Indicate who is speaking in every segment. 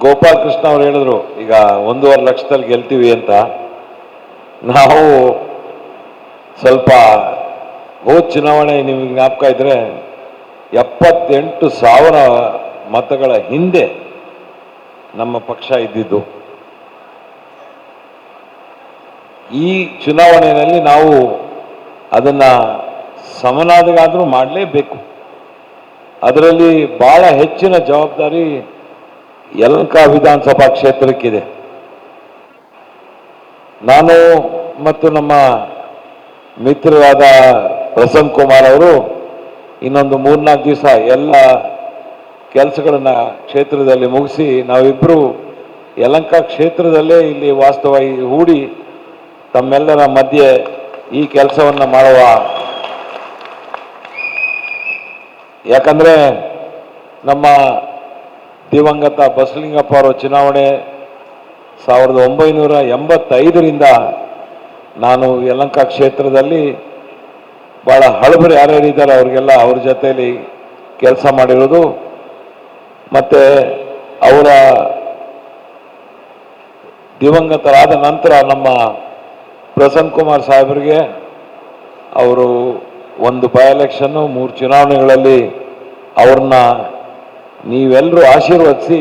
Speaker 1: ಗೋಪಾಲ್ ಕೃಷ್ಣ ಅವರು ಹೇಳಿದ್ರು ಈಗ 1.5 ಲಕ್ಷದಲ್ಲಿ ಗೆಲ್ತೀವಿ ಅಂತ. ನಾವು ಸ್ವಲ್ಪ ಚುನಾವಣೆ ನಿಮಗೆ ಜ್ಞಾಪಕ ಇದ್ರೆ 78,000 ಮತಗಳ ಹಿಂದೆ ನಮ್ಮ ಪಕ್ಷ ಇದ್ದಿದ್ದು. ಈ ಚುನಾವಣೆಯಲ್ಲಿ ನಾವು ಅದನ್ನ ಸಮನಾದಿಗಾದರೂ ಮಾಡಲೇಬೇಕು. ಅದರಲ್ಲಿ ಬಹಳ ಹೆಚ್ಚಿನ ಜವಾಬ್ದಾರಿ ಯಲಹಂಕ ವಿಧಾನಸಭಾ ಕ್ಷೇತ್ರಕ್ಕಿದೆ. ನಾನು ಮತ್ತು ನಮ್ಮ ಮಿತ್ರರಾದ ಪ್ರಸನ್ನ ಕುಮಾರ್ ಅವರು ಇನ್ನೊಂದು 3-4 ದಿವಸ ಎಲ್ಲ ಕೆಲಸಗಳನ್ನ ಕ್ಷೇತ್ರದಲ್ಲಿ ಮುಗಿಸಿ ನಾವಿಬ್ಬರು ಯಲಹಂಕ ಕ್ಷೇತ್ರದಲ್ಲೇ ಇಲ್ಲಿ ವಾಸ್ತವವಾಗಿ ಹೂಡಿ ತಮ್ಮೆಲ್ಲರ ಮಧ್ಯೆ ಈ ಕೆಲಸವನ್ನು ಮಾಡುವ. ಯಾಕಂದ್ರೆ ನಮ್ಮ ದಿವಂಗತ ಬಸಲಿಂಗಪ್ಪ ಅವರ ಚುನಾವಣೆ 1985ರಿಂದ ನಾನು ಯಲಹಂಕ ಕ್ಷೇತ್ರದಲ್ಲಿ ಬಹಳ ಹಳಬರು ಯಾರ್ಯಾರಿದ್ದಾರೆ ಅವ್ರಿಗೆಲ್ಲ ಅವ್ರ ಜೊತೆಯಲ್ಲಿ ಕೆಲಸ ಮಾಡಿರೋದು. ಮತ್ತೆ ಅವರ ದಿವಂಗತರಾದ ನಂತರ ನಮ್ಮ ಪ್ರಸನ್ನ ಕುಮಾರ್ ಸಾಹೇಬರಿಗೆ ಅವರು ಒಂದು ಬೈ ಎಲೆಕ್ಷನ್ನು 3 ಚುನಾವಣೆಗಳಲ್ಲಿ ಅವ್ರನ್ನ ನೀವೆಲ್ಲರೂ ಆಶೀರ್ವದಿಸಿ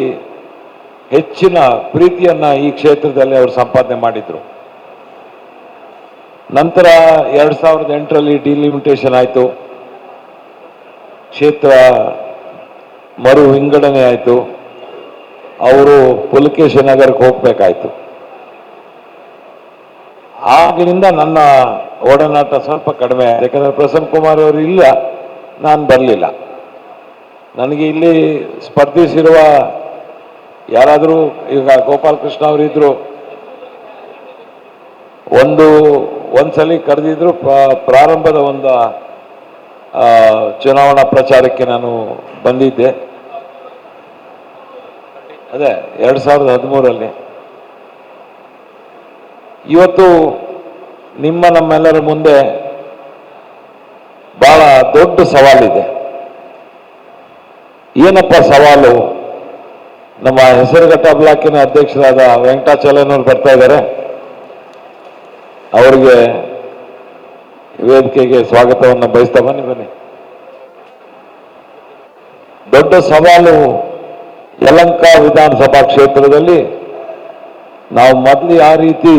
Speaker 1: ಹೆಚ್ಚಿನ ಪ್ರೀತಿಯನ್ನ ಈ ಕ್ಷೇತ್ರದಲ್ಲಿ ಅವರು ಸಂಪಾದನೆ ಮಾಡಿದ್ರು. ನಂತರ 2008ರಲ್ಲಿ ಡಿಲಿಮಿಟೇಷನ್ ಆಯಿತು, ಕ್ಷೇತ್ರ ಮರು ವಿಂಗಡಣೆ ಆಯಿತು, ಅವರು ಪುಲಕೇಶ ನಗರಕ್ಕೆ ಹೋಗ್ಬೇಕಾಯ್ತು. ಆಗಲಿಂದ ನನ್ನ ಒಡನಾಟ ಸ್ವಲ್ಪ ಕಡಿಮೆ, ಯಾಕಂದ್ರೆ ಪ್ರಸನ್ನ ಕುಮಾರ್ ಅವರು ಇಲ್ಲ, ನಾನು ಬರಲಿಲ್ಲ. ನನಗೆ ಇಲ್ಲಿ ಸ್ಪರ್ಧಿಸಿರುವ ಯಾರಾದರೂ ಈಗ ಗೋಪಾಲ್ ಕೃಷ್ಣ ಅವರಿದ್ರು, ಒಂದ್ಸಲಿ ಕರೆದಿದ್ರು ಪ್ರಾರಂಭದ ಒಂದು ಚುನಾವಣಾ ಪ್ರಚಾರಕ್ಕೆ ನಾನು ಬಂದಿದ್ದೆ. ಅದೇ 2013ರಲ್ಲಿ. ಇವತ್ತು ನಮ್ಮೆಲ್ಲರ ಮುಂದೆ ಬಹಳ ದೊಡ್ಡ ಸವಾಲಿದೆ. ಏನಪ್ಪ ಸವಾಲು? ನಮ್ಮ ಹೆಸರುಘಟ್ಟ ಬ್ಲಾಕಿನ ಅಧ್ಯಕ್ಷರಾದ ವೆಂಕಟಾಚಲನವರು ಬರ್ತಾ ಇದ್ದಾರೆ. ಅವರಿಗೆ ವೇದಿಕೆಗೆ ಸ್ವಾಗತವನ್ನು ಬಯಸ್ತಾ ಬನ್ನಿ. ದೊಡ್ಡ ಸವಾಲು ಯಲಹಂಕ ವಿಧಾನಸಭಾ ಕ್ಷೇತ್ರದಲ್ಲಿ ನಾವು ಮೊದಲು ಯಾವ ರೀತಿ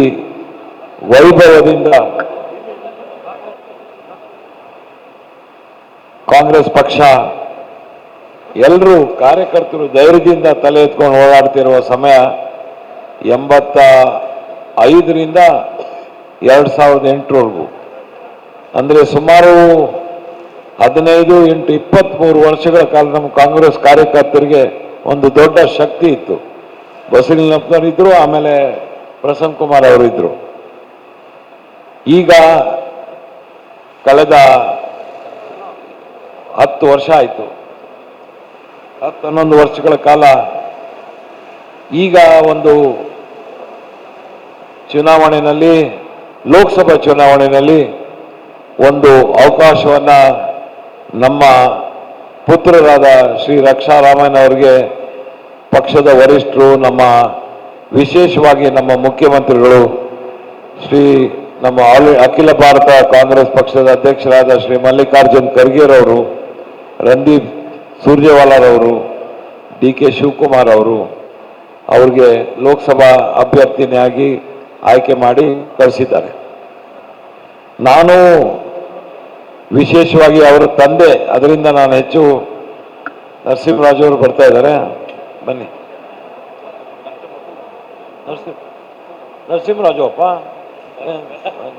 Speaker 1: ವೈಭವದಿಂದ ಕಾಂಗ್ರೆಸ್ ಪಕ್ಷ ಎಲ್ಲರೂ ಕಾರ್ಯಕರ್ತರು ಧೈರ್ಯದಿಂದ ತಲೆ ಎತ್ಕೊಂಡು ಓಡಾಡ್ತಿರುವ ಸಮಯ 85ರಿಂದ 2008ವರೆಗೂ, ಅಂದರೆ ಸುಮಾರು 15-23 ವರ್ಷಗಳ ಕಾಲ ನಮ್ಮ ಕಾಂಗ್ರೆಸ್ ಕಾರ್ಯಕರ್ತರಿಗೆ ಒಂದು ದೊಡ್ಡ ಶಕ್ತಿ ಇತ್ತು. ಬಸಲಿಂಗಪ್ಪನವರು ಇದ್ರು, ಆಮೇಲೆ ಪ್ರಸನ್ನ ಕುಮಾರ್ ಅವರು ಇದ್ರು. ಈಗ ಕಳೆದ 10 ವರ್ಷ ಆಯಿತು, 10-11 ವರ್ಷಗಳ ಕಾಲ ಈಗ ಒಂದು ಚುನಾವಣೆಯಲ್ಲಿ, ಲೋಕಸಭಾ ಚುನಾವಣೆಯಲ್ಲಿ ಒಂದು ಅವಕಾಶವನ್ನ ನಮ್ಮ ಪುತ್ರರಾದ ಶ್ರೀ ರಕ್ಷಾರಾಮಯ್ಯ ಅವರಿಗೆ ಪಕ್ಷದ ವರಿಷ್ಠರು, ವಿಶೇಷವಾಗಿ ನಮ್ಮ ಮುಖ್ಯಮಂತ್ರಿಗಳು, ನಮ್ಮ ಅಖಿಲ ಭಾರತ ಕಾಂಗ್ರೆಸ್ ಪಕ್ಷದ ಅಧ್ಯಕ್ಷರಾದ ಶ್ರೀ ಮಲ್ಲಿಕಾರ್ಜುನ್ ಖರ್ಗೆರವರು, ರಣದೀಪ್ ಸುರ್ಜೇವಾಲಾರವರು, DK ಶಿವಕುಮಾರ್ ಅವರು ಅವ್ರಿಗೆ ಲೋಕಸಭಾ ಅಭ್ಯರ್ಥಿನಿಯಾಗಿ ಆಯ್ಕೆ ಮಾಡಿ ಕಳಿಸಿದ್ದಾರೆ. ನಾನು ವಿಶೇಷವಾಗಿ ಅವರ ತಂದೆ, ಅದರಿಂದ ನಾನು ಹೆಚ್ಚು, ನರಸಿಂಹರಾಜು ಅವರು ಬರ್ತಾ ಇದ್ದಾರೆ, ಬನ್ನಿ. ನರಸಿಂಹರಾಜು ಅಪ್ಪ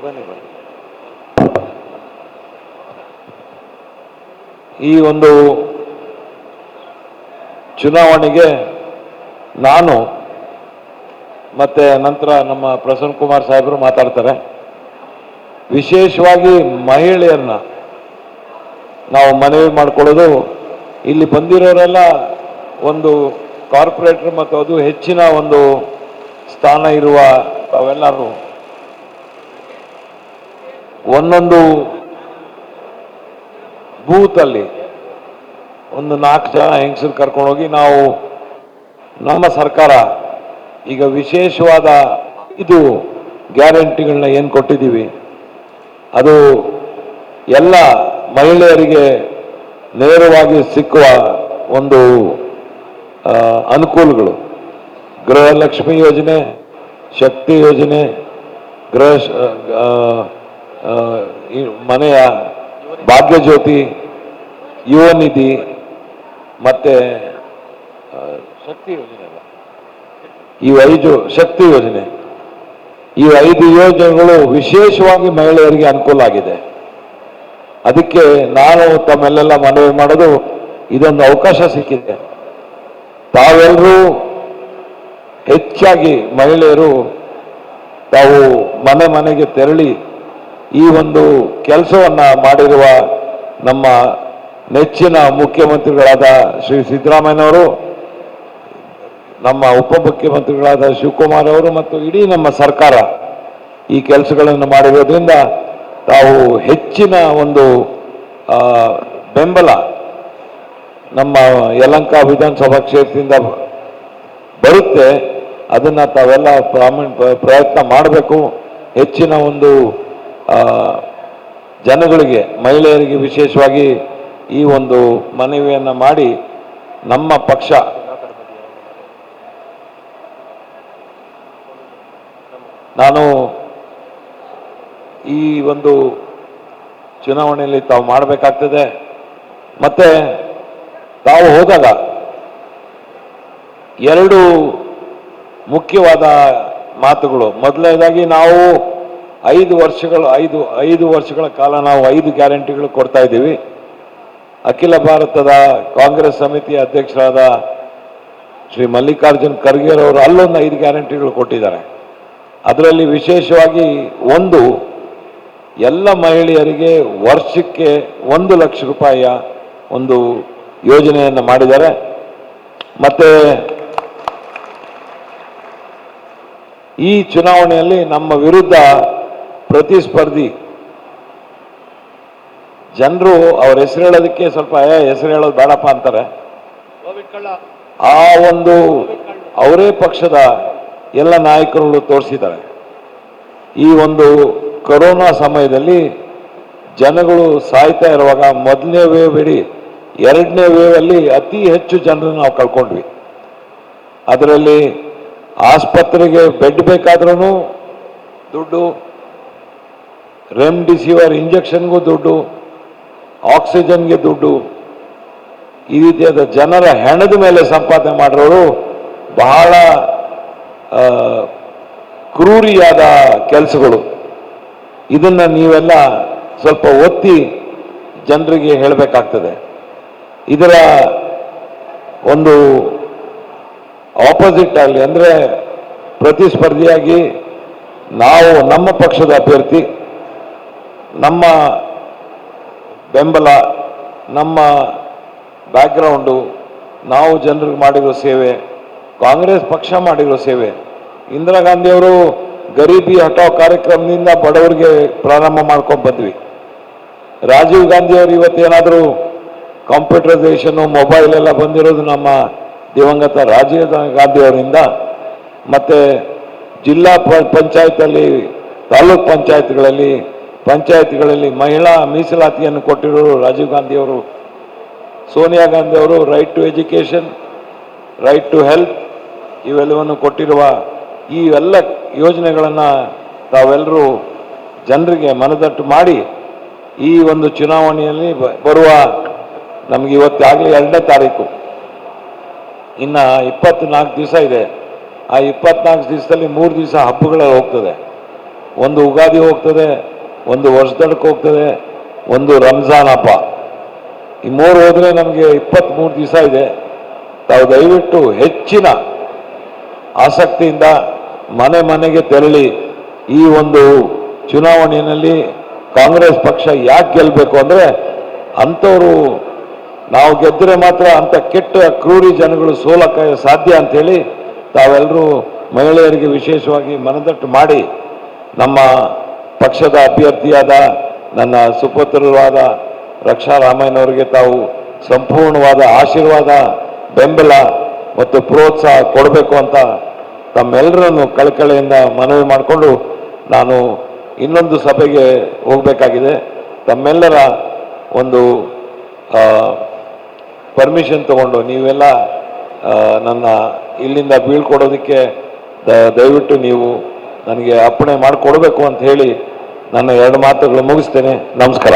Speaker 1: ಬನ್ನಿ. ಈ ಒಂದು ಚುನಾವಣೆಗೆ ನಾನು ಮತ್ತೆ ನಂತರ ನಮ್ಮ ಪ್ರಸನ್ನ ಕುಮಾರ್ ಸಾಹೇಬರು ಮಾತಾಡ್ತಾರೆ. ವಿಶೇಷವಾಗಿ ಮಹಿಳೆಯರನ್ನ ನಾವು ಮನವಿ ಮಾಡಿಕೊಳ್ಳೋದು, ಇಲ್ಲಿ ಬಂದಿರೋರೆಲ್ಲ ಒಂದು ಕಾರ್ಪೊರೇಟರ್ ಮತ್ತು ಅದು ಹೆಚ್ಚಿನ ಒಂದು ಸ್ಥಾನ ಇರುವ ಅವೆಲ್ಲರೂ ಒಂದೊಂದು ಬೂತಲ್ಲಿ ಒಂದು 4 ಜನ ಹೆಂಗಸರು ಕರ್ಕೊಂಡೋಗಿ ನಾವು ನಮ್ಮ ಸರ್ಕಾರ ಈಗ ವಿಶೇಷವಾದ ಇದು ಗ್ಯಾರಂಟಿಗಳನ್ನ ಏನು ಕೊಟ್ಟಿದ್ದೀವಿ ಅದು ಎಲ್ಲ ಮಹಿಳೆಯರಿಗೆ ನೇರವಾಗಿ ಸಿಕ್ಕುವ ಒಂದು ಅನುಕೂಲಗಳು. ಗೃಹಲಕ್ಷ್ಮಿ ಯೋಜನೆ, ಶಕ್ತಿ ಯೋಜನೆ, ಮನೆಯ ಭಾಗ್ಯಜ್ಯೋತಿ, ಯುವ ನಿಧಿ ಮತ್ತೆ ಶಕ್ತಿ ಯೋಜನೆ ಅಲ್ಲ, ಈ 5 ಶಕ್ತಿ ಯೋಜನೆ, ಈ 5 ಯೋಜನೆಗಳು ವಿಶೇಷವಾಗಿ ಮಹಿಳೆಯರಿಗೆ ಅನುಕೂಲ ಆಗಿದೆ. ಅದಕ್ಕೆ ನಾನು ತಮ್ಮೆಲ್ಲೆಲ್ಲ ಮನವಿ ಮಾಡೋದು, ಇದೊಂದು ಅವಕಾಶ ಸಿಕ್ಕಿದೆ. ತಾವೆಲ್ಲರೂ ಹೆಚ್ಚಾಗಿ ಮಹಿಳೆಯರು ತಾವು ಮನೆ ಮನೆಗೆ ತೆರಳಿ ಈ ಒಂದು ಕೆಲಸವನ್ನ ಮಾಡಿರುವ ನಮ್ಮ ನೆಚ್ಚಿನ ಮುಖ್ಯಮಂತ್ರಿಗಳಾದ ಶ್ರೀ ಸಿದ್ದರಾಮಯ್ಯನವರು, ನಮ್ಮ ಉಪಮುಖ್ಯಮಂತ್ರಿಗಳಾದ ಶಿವಕುಮಾರ್ ಅವರು ಮತ್ತು ಇಡೀ ನಮ್ಮ ಸರ್ಕಾರ ಈ ಕೆಲಸಗಳನ್ನು ಮಾಡಿರೋದ್ರಿಂದ ತಾವು ಹೆಚ್ಚಿನ ಒಂದು ಬೆಂಬಲ ನಮ್ಮ ಯಲಹಂಕ ವಿಧಾನಸಭಾ ಕ್ಷೇತ್ರದಿಂದ ಬರುತ್ತೆ. ಅದನ್ನು ತಾವೆಲ್ಲ ಪ್ರಯತ್ನ ಮಾಡಬೇಕು. ಹೆಚ್ಚಿನ ಒಂದು ಜನಗಳಿಗೆ, ಮಹಿಳೆಯರಿಗೆ ವಿಶೇಷವಾಗಿ ಈ ಒಂದು ಮನವಿಯನ್ನು ಮಾಡಿ ನಮ್ಮ ಪಕ್ಷ ನಾನು ಈ ಒಂದು ಚುನಾವಣೆಯಲ್ಲಿ ತಾವು ಮಾಡಬೇಕಾಗ್ತದೆ. ಮತ್ತೆ ತಾವು ಹೋದಾಗ 2 ಮುಖ್ಯವಾದ ಮಾತುಗಳು. ಮೊದಲನೇದಾಗಿ ನಾವು 5 ವರ್ಷಗಳ ಕಾಲ ನಾವು 5 ಗ್ಯಾರಂಟಿಗಳು ಕೊಡ್ತಾ ಇದ್ದೀವಿ. ಅಖಿಲ ಭಾರತದ ಕಾಂಗ್ರೆಸ್ ಸಮಿತಿಯ ಅಧ್ಯಕ್ಷರಾದ ಶ್ರೀ ಮಲ್ಲಿಕಾರ್ಜುನ್ ಖರ್ಗೆ ಅವರು ಅಲ್ಲೊಂದು 5 ಗ್ಯಾರಂಟಿಗಳು ಕೊಟ್ಟಿದ್ದಾರೆ. ಅದರಲ್ಲಿ ವಿಶೇಷವಾಗಿ ಒಂದು, ಎಲ್ಲ ಮಹಿಳೆಯರಿಗೆ ವರ್ಷಕ್ಕೆ 1 ಲಕ್ಷ ರೂಪಾಯಿಯ ಒಂದು ಯೋಜನೆಯನ್ನು ಮಾಡಿದ್ದಾರೆ. ಮತ್ತೆ ಈ ಚುನಾವಣೆಯಲ್ಲಿ ನಮ್ಮ ವಿರುದ್ಧ ಪ್ರತಿಸ್ಪರ್ಧಿ ಜನರು ಅವ್ರ ಹೆಸರು ಹೇಳೋದಕ್ಕೆ ಸ್ವಲ್ಪ ಹೆಸರು ಹೇಳೋದು ಬೇಡಪ್ಪ ಅಂತಾರೆ. ಆ ಒಂದು ಅವರೇ ಪಕ್ಷದ ಎಲ್ಲ ನಾಯಕರುಗಳು ತೋರಿಸಿದ್ದಾರೆ. ಈ ಒಂದು ಕೊರೋನಾ ಸಮಯದಲ್ಲಿ ಜನಗಳು ಸಾಯ್ತಾ ಇರುವಾಗ ಮೊದಲನೇ ವೇವ್ ಇಡೀ 2ನೇ ವೇವ್ ಅಲ್ಲಿ ಅತಿ ಹೆಚ್ಚು ಜನರನ್ನು ನಾವು ಕಳ್ಕೊಂಡ್ವಿ. ಅದರಲ್ಲಿ ಆಸ್ಪತ್ರೆಗೆ ಬೆಡ್ ಬೇಕಾದ್ರೂ ದುಡ್ಡು, ರೆಮ್ಡಿಸಿವಿರ್ ಇಂಜೆಕ್ಷನ್ಗೂ ದುಡ್ಡು, ಆಕ್ಸಿಜನ್ಗೆ ದುಡ್ಡು, ಈ ರೀತಿಯಾದ ಜನರ ಹೆಣದ ಮೇಲೆ ಸಂಪಾದನೆ ಮಾಡಿರೋರು ಬಹಳ ಕ್ರೂರಿಯಾದ ಕೆಲಸಗಳು. ಇದನ್ನು ನೀವೆಲ್ಲ ಸ್ವಲ್ಪ ಒತ್ತಿ ಜನರಿಗೆ ಹೇಳಬೇಕಾಗ್ತದೆ. ಇದರ ಒಂದು ಆಪೋಸಿಟ್ ಆಗಲಿ, ಅಂದರೆ ಪ್ರತಿಸ್ಪರ್ಧಿಯಾಗಿ ನಾವು ನಮ್ಮ ಪಕ್ಷದ ಅಭ್ಯರ್ಥಿ, ನಮ್ಮ ಬೆಂಬಲ, ನಮ್ಮ ಬ್ಯಾಕ್ಗ್ರೌಂಡು, ನಾವು ಜನರಿಗೆ ಮಾಡಿರೋ ಸೇವೆ, ಕಾಂಗ್ರೆಸ್ ಪಕ್ಷ ಮಾಡಿರೋ ಸೇವೆ. ಇಂದಿರಾ ಗಾಂಧಿಯವರು ಗರೀಬಿ ಹಟಾವ್ ಕಾರ್ಯಕ್ರಮದಿಂದ ಬಡವರಿಗೆ ಪ್ರಾರಂಭ ಮಾಡ್ಕೊಂಡು ಬಂದ್ವಿ. ರಾಜೀವ್ ಗಾಂಧಿಯವರು ಇವತ್ತೇನಾದರೂ ಕಂಪ್ಯೂಟರೈಸೇಷನ್ನು, ಮೊಬೈಲ್ ಎಲ್ಲ ಬಂದಿರೋದು ನಮ್ಮ ದಿವಂಗತ ರಾಜೀವ್ ಗಾಂಧಿಯವರಿಂದ. ಮತ್ತು ಜಿಲ್ಲಾ ಪಂಚಾಯತಲ್ಲಿ, ತಾಲೂಕ್ ಪಂಚಾಯತ್ಗಳಲ್ಲಿ ಮಹಿಳಾ ಮೀಸಲಾತಿಯನ್ನು ಕೊಟ್ಟಿರೋರು ರಾಜೀವ್ ಗಾಂಧಿಯವರು. ಸೋನಿಯಾ ಗಾಂಧಿಯವರು right to education, right to health ಇವೆಲ್ಲವನ್ನು ಕೊಟ್ಟಿರುವ ಈ ಎಲ್ಲ ಯೋಜನೆಗಳನ್ನು ತಾವೆಲ್ಲರೂ ಜನರಿಗೆ ಮನದಟ್ಟು ಮಾಡಿ ಈ ಒಂದು ಚುನಾವಣೆಯಲ್ಲಿ ಬರುವ ನಮಗೆ ಇವತ್ತಾಗಲೇ 2ನೇ ತಾರೀಕು, ಇನ್ನು 24 ದಿವಸ ಇದೆ. ಆ 24 ದಿವಸದಲ್ಲಿ 3 ದಿವಸ ಹಬ್ಬಗಳ ಹೋಗ್ತದೆ. ಒಂದು ಉಗಾದಿ ಹೋಗ್ತದೆ, ಒಂದು ವರ್ಷದಡಕ್ಕೆ ಹೋಗ್ತದೆ, ಒಂದು ರಂಜಾನ್ ಹಬ್ಬ. ಈ 3 ಹೋದರೆ ನಮಗೆ 23 ದಿವಸ ಇದೆ. ತಾವು ದಯವಿಟ್ಟು ಹೆಚ್ಚಿನ ಆಸಕ್ತಿಯಿಂದ ಮನೆ ಮನೆಗೆ ತೆರಳಿ ಈ ಒಂದು ಚುನಾವಣೆಯಲ್ಲಿ ಕಾಂಗ್ರೆಸ್ ಪಕ್ಷ ಯಾಕೆ ಗೆಲ್ಲಬೇಕು ಅಂದರೆ, ಅಂಥವರು ನಾವು ಗೆದ್ದರೆ ಮಾತ್ರ ಅಂಥ ಕೆಟ್ಟ ಕ್ರೂರಿ ಜನಗಳು ಸೋಲಕ್ಕೆ ಸಾಧ್ಯ ಅಂಥೇಳಿ ತಾವೆಲ್ಲರೂ ಮಹಿಳೆಯರಿಗೆ ವಿಶೇಷವಾಗಿ ಮನದಟ್ಟು ಮಾಡಿ ನಮ್ಮ ಪಕ್ಷದ ಅಭ್ಯರ್ಥಿಯಾದ ನನ್ನ ಸುಪುತ್ರರಾದ ರಕ್ಷಾ ರಾಮಯ್ಯನವರಿಗೆ ತಾವು ಸಂಪೂರ್ಣವಾದ ಆಶೀರ್ವಾದ, ಬೆಂಬಲ ಮತ್ತು ಪ್ರೋತ್ಸಾಹ ಕೊಡಬೇಕು ಅಂತ ತಮ್ಮೆಲ್ಲರನ್ನು ಕಳಕಳಿಯಿಂದ ಮನವಿ ಮಾಡಿಕೊಂಡು ನಾನು ಇನ್ನೊಂದು ಸಭೆಗೆ ಹೋಗಬೇಕಾಗಿದೆ. ತಮ್ಮೆಲ್ಲರ ಒಂದು ಪರ್ಮಿಷನ್ ತಗೊಂಡು ನೀವೆಲ್ಲ ನನ್ನ ಇಲ್ಲಿಂದ ಬೀಳ್ಕೊಡೋದಕ್ಕೆ ದಯವಿಟ್ಟು ನೀವು ನನಗೆ ಅಪ್ಪಣೆ ಮಾಡಿಕೊಡ್ಬೇಕು ಅಂತ ಹೇಳಿ ನನ್ನ ಎರಡು ಮಾತುಗಳು ಮುಗಿಸ್ತೇನೆ. ನಮಸ್ಕಾರ.